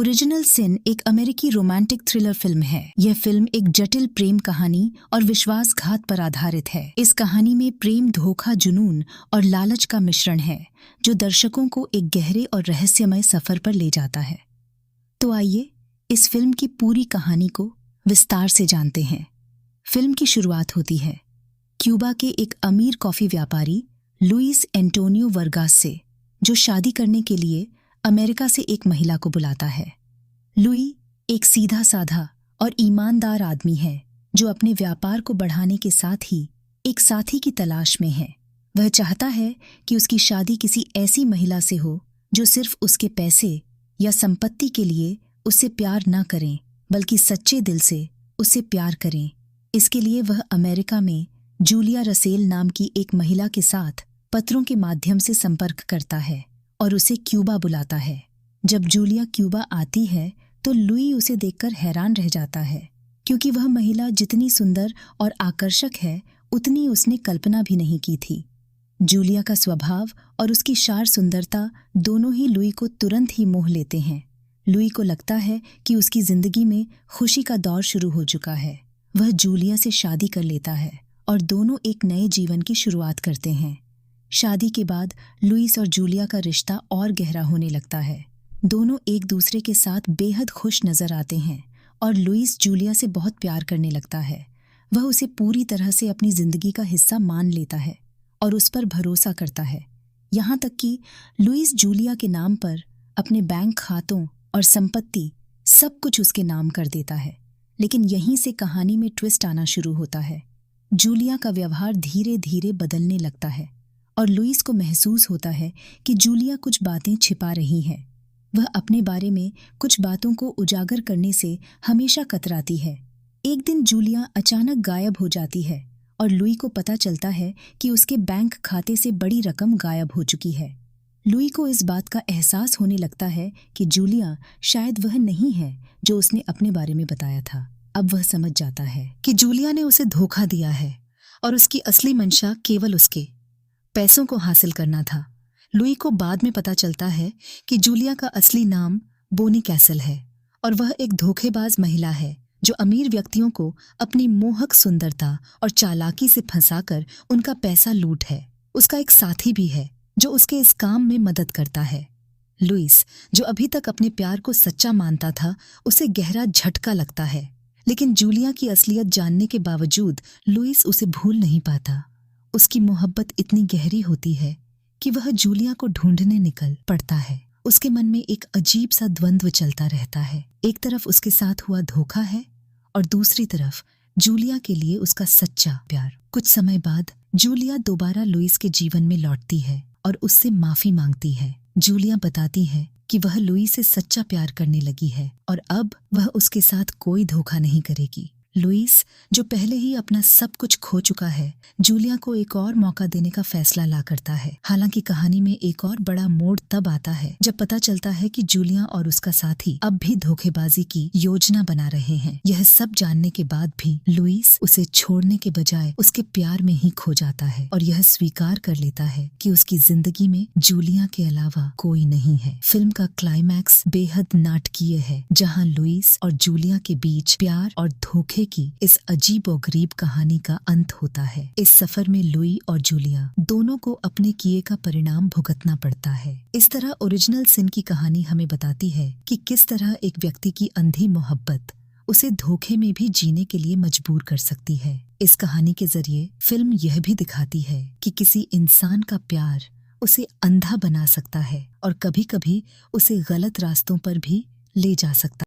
Original सिन एक अमेरिकी romantic thriller film है। यह फिल्म एक जटिल प्रेम कहानी और विश्वासघात पर आधारित है। इस कहानी में प्रेम, धोखा, जुनून और लालच का मिश्रण है जो दर्शकों को एक गहरे और रहस्यमय सफर पर ले जाता है। तो आइए इस फिल्म की पूरी कहानी को विस्तार से जानते हैं। फिल्म की शुरुआत होती है क्यूबा के एक अमीर कॉफी व्यापारी लुइस एंटोनियो वर्गास से, जो शादी करने के लिए अमेरिका से एक महिला को बुलाता है। लुई एक सीधा साधा और ईमानदार आदमी है जो अपने व्यापार को बढ़ाने के साथ ही एक साथी की तलाश में है। वह चाहता है कि उसकी शादी किसी ऐसी महिला से हो जो सिर्फ उसके पैसे या संपत्ति के लिए उससे प्यार न करें, बल्कि सच्चे दिल से उससे प्यार करें। इसके लिए वह अमेरिका में जूलिया रसेल नाम की एक महिला के साथ पत्रों के माध्यम से संपर्क करता है और उसे क्यूबा बुलाता है। जब जूलिया क्यूबा आती है तो लुई उसे देखकर हैरान रह जाता है, क्योंकि वह महिला जितनी सुंदर और आकर्षक है उतनी उसने कल्पना भी नहीं की थी। जूलिया का स्वभाव और उसकी शार सुंदरता दोनों ही लुई को तुरंत ही मोह लेते हैं। लुई को लगता है कि उसकी जिंदगी में खुशी का दौर शुरू हो चुका है। वह जूलिया से शादी कर लेता है और दोनों एक नए जीवन की शुरुआत करते हैं। शादी के बाद लुइस और जूलिया का रिश्ता और गहरा होने लगता है। दोनों एक दूसरे के साथ बेहद खुश नजर आते हैं और लुइस जूलिया से बहुत प्यार करने लगता है। वह उसे पूरी तरह से अपनी जिंदगी का हिस्सा मान लेता है और उस पर भरोसा करता है। यहाँ तक कि लुइस जूलिया के नाम पर अपने बैंक खातों और संपत्ति सब कुछ उसके नाम कर देता है। लेकिन यहीं से कहानी में ट्विस्ट आना शुरू होता है। जूलिया का व्यवहार धीरे धीरे बदलने लगता है और लुइस को महसूस होता है कि जूलिया कुछ बातें छिपा रही है। वह अपने बारे में कुछ बातों को उजागर करने से हमेशा कतराती है। एक दिन जूलिया अचानक गायब हो जाती है और लुई को पता चलता है कि उसके बैंक खाते से बड़ी रकम गायब हो चुकी है। लुई को इस बात का एहसास होने लगता है कि जूलिया शायद वह नहीं है जो उसने अपने बारे में बताया था। अब वह समझ जाता है कि जूलिया ने उसे धोखा दिया है और उसकी असली मंशा केवल उसके पैसों को हासिल करना था। लुई को बाद में पता चलता है कि जूलिया का असली नाम बोनी कैसल है और वह एक धोखेबाज महिला है जो अमीर व्यक्तियों को अपनी मोहक सुंदरता और चालाकी से फंसाकर उनका पैसा लूट है। उसका एक साथी भी है जो उसके इस काम में मदद करता है। लुइस, जो अभी तक अपने प्यार को सच्चा मानता था, उसे गहरा झटका लगता है। लेकिन जूलिया की असलियत जानने के बावजूद लुइस उसे भूल नहीं पाता। उसकी मोहब्बत इतनी गहरी होती है कि वह जूलिया को ढूंढने निकल पड़ता है। उसके मन में एक अजीब सा द्वंद्व चलता रहता है। एक तरफ उसके साथ हुआ धोखा है और दूसरी तरफ जूलिया के लिए उसका सच्चा प्यार। कुछ समय बाद जूलिया दोबारा लुइस के जीवन में लौटती है और उससे माफी मांगती है। जूलिया बताती है कि वह लुइस से सच्चा प्यार करने लगी है और अब वह उसके साथ कोई धोखा नहीं करेगी। लुइस, जो पहले ही अपना सब कुछ खो चुका है, जूलिया को एक और मौका देने का फैसला ला करता है। हालांकि कहानी में एक और बड़ा मोड़ तब आता है जब पता चलता है कि जूलिया और उसका साथी अब भी धोखेबाजी की योजना बना रहे हैं। यह सब जानने के बाद भी लुइस उसे छोड़ने के बजाय उसके प्यार में ही खो जाता है और यह स्वीकार कर लेता है कि उसकी जिंदगी में जूलिया के अलावा कोई नहीं है। फिल्म का क्लाइमैक्स बेहद नाटकीय है, जहाँ लुइस और जूलिया के बीच प्यार और धोखे की इस अजीब और गरीब कहानी का अंत होता है। इस सफर में लुई और जूलिया दोनों को अपने किए का परिणाम भुगतना पड़ता है। इस तरह ओरिजिनल सिन की कहानी हमें बताती है कि किस तरह एक व्यक्ति की अंधी मोहब्बत उसे धोखे में भी जीने के लिए मजबूर कर सकती है। इस कहानी के जरिए फिल्म यह भी दिखाती है कि किसी इंसान का प्यार उसे अंधा बना सकता है और कभी-कभी उसे गलत रास्तों पर भी ले जा सकता है।